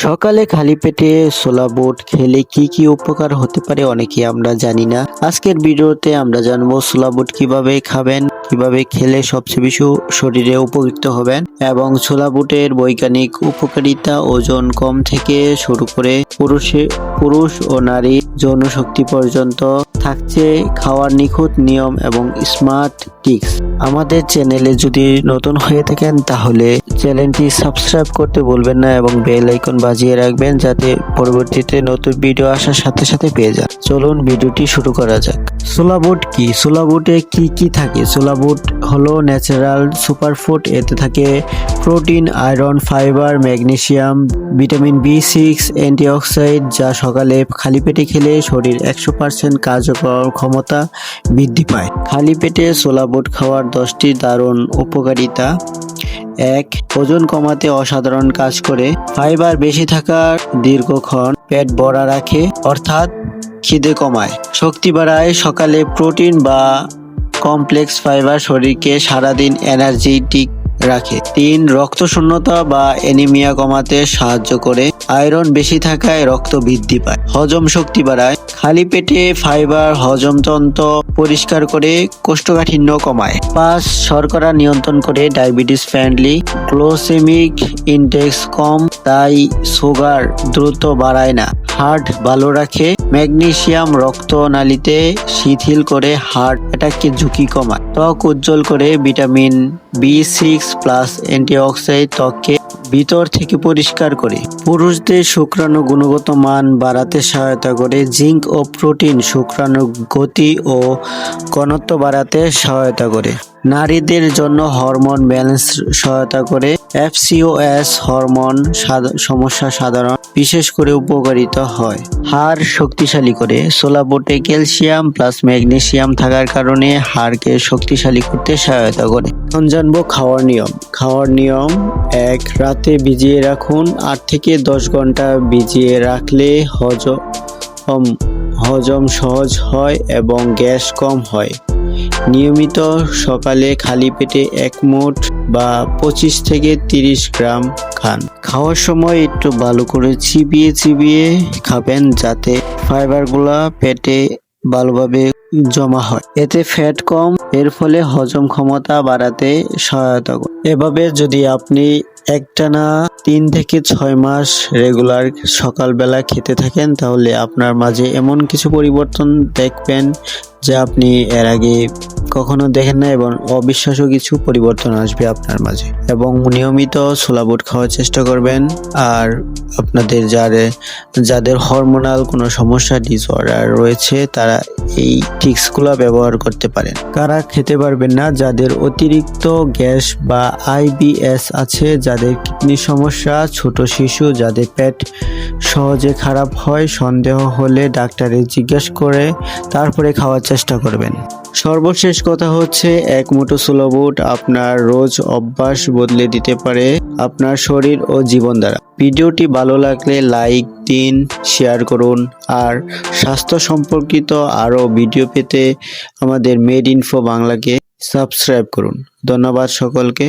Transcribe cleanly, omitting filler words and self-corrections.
সকালে খালি পেটে ছোলা বুট খেলে কি কি উপকার হতে পারে অনেকেই আমরা জানি না। আজকের ভিডিওতে আমরা জানবো ছোলা বুট কিভাবে খাবেন, কিভাবে খেলে সবচেয়ে বেশি শরীরে উপকৃত হবেন এবং ছোলা বুটের বৈজ্ঞানিক উপকারিতা, ওজন কম থেকে শুরু করে পুরুষ ও নারী যৌন শক্তি পর্যন্ত থাকছে খাওয়ার নিখুঁত নিয়ম এবং স্মার্ট টিপস। আমাদের চ্যানেলে যদি নতুন হয়ে থাকেন তাহলে চ্যানেলটি সাবস্ক্রাইব করতে ভুলবেন না এবং বেল আইকন বাজিয়ে রাখবেন যাতে পরবর্তীতে নতুন ভিডিও আসার সাথে সাথে পেয়ে যান। চলুন ভিডিওটি শুরু করা যাক। ছোলা বুট কি? ছোলা বুটে কি কি থাকে? ছোলা বুট হলো ন্যাচারাল সুপারফুড। এতে থাকে protein, iron, fibre, magnesium, vitamin বি6, অ্যান্টিঅক্সিডেন্ট যা সকালে খালি পেটে খেলে শরীর 100% কার্যকর ক্ষমতা বৃদ্ধি পায়। খালি পেটে ছোলা বুট খাওয়ার 10টি দারুণ উপকারিতা। 1. ওজন কমাতে অসাধারণ কাজ করে। ফাইবার বেশি থাকার দীর্ঘক্ষণ পেট ভরা রাখে, অর্থাৎ খিদে কমায়। শক্তি বাড়ায়। সকালে প্রোটিন বা কমপ্লেক্স ফাইবার শরীরকে সারাদিন এনার্জেটিক রাখে। 3. রক্ত শূন্যতা বা অ্যানিমিয়া কমাতে সাহায্য করে। আয়রন বেশি থাকায় রক্ত বৃদ্ধি পায়। হজম শক্তি বাড়ায়। খালি পেটে ফাইবার হজমতন্ত্র পরিষ্কার করে কোষ্ঠকাঠিন্য কমায়। 5. শর্করা নিয়ন্ত্রণ করে। Diabetes friendly. গ্লাইসেমিক ইনডেক্স কম, তাই সুগার দ্রুত বাড়ায় না। হার্ট ভালো রাখে। ম্যাগনেসিয়াম রক্তনালীতে শিথিল করে হার্ট অ্যাটাকের ঝুঁকি কমায়। ত্বক উজ্জ্বল করে। ভিটামিন বি6 প্লাস অ্যান্টিঅক্সিডেন্ট ত্বককে ভিতর থেকে পরিষ্কার করে। পুরুষদের শুক্রাণু গুণগত মান বাড়াতে সহায়তা করে। জিঙ্ক ও প্রোটিন শুক্রাণু গতি ও ঘনত্ব বাড়াতে সহায়তা করে। নারীদের জন্য হরমোন ব্যালেন্স সহায়তা করে। এফসিওএস হরমোন সমস্যা সাধারণ বিশেষ করে উপকারিত হয়। হাড় শক্তিশালী করে। ছোলা বুটে ক্যালসিয়াম প্লাস ম্যাগনেসিয়াম থাকার কারণে হাড়কে শক্তিশালী করতে সহায়তা করে। এখন জানবো খাওয়ার নিয়ম। খাওয়ার নিয়ম: 1. রাতে ভিজিয়ে রাখুন। 8 থেকে 10 ঘন্টা ভিজিয়ে রাখলে হজম সহজ হয় এবং গ্যাস কম হয়। নিয়মিত সকালে খালি পেটে 1 মুঠ বা 25 থেকে 30 গ্রাম খান। খাওয়ার সময় একটু ভালো করে চিবিয়ে খাবেন যাতে ফাইবারগুলা পেটে ভালোভাবে জমা হয়। এতে ফ্যাট কম, এর ফলে হজম ক্ষমতা বাড়াতে সহায়তা করে। এভাবে যদি আপনি একটানা 3 থেকে 6 মাস রেগুলার সকালবেলা খেতে থাকেন তাহলে আপনার মাঝে এমন কিছু পরিবর্তন দেখবেন যা আপনি এর আগে কখনো দেখেন না এবং অবিশ্বাস্য কিছু পরিবর্তন আসবে আপনার মাঝে। এবং নিয়মিত ছোলা বুট খাওয়ার চেষ্টা করবেন। আর আপনাদের যাদের হরমোনাল কোনো সমস্যা ডিসঅর্ডার রয়েছে তারা এই টিপসগুলো ব্যবহার করতে পারেন। কারা খেতে পারবেন না? যাদের অতিরিক্ত গ্যাস বা আইবিএস আছে, যাদের কিডনি সমস্যা, ছোট শিশু, যাদের পেট সহজে খারাপ হয়, সন্দেহ হলে ডাক্তারের জিজ্ঞাসা করে তারপরে খাওয়ার চেষ্টা করবেন। সর্বশেষ কথা হচ্ছে, 1 মুঠো ছোলা বুট আপনার রোজ অভ্যাস বদলে দিতে পারে আপনার শরীর ও জীবনধারা। ভিডিওটি ভালো লাগলে লাইক দিন, শেয়ার করুন আর স্বাস্থ্য সম্পর্কিত আরও ভিডিও পেতে আমাদের মেড ইনফো বাংলাকে সাবস্ক্রাইব করুন। ধন্যবাদ সকলকে।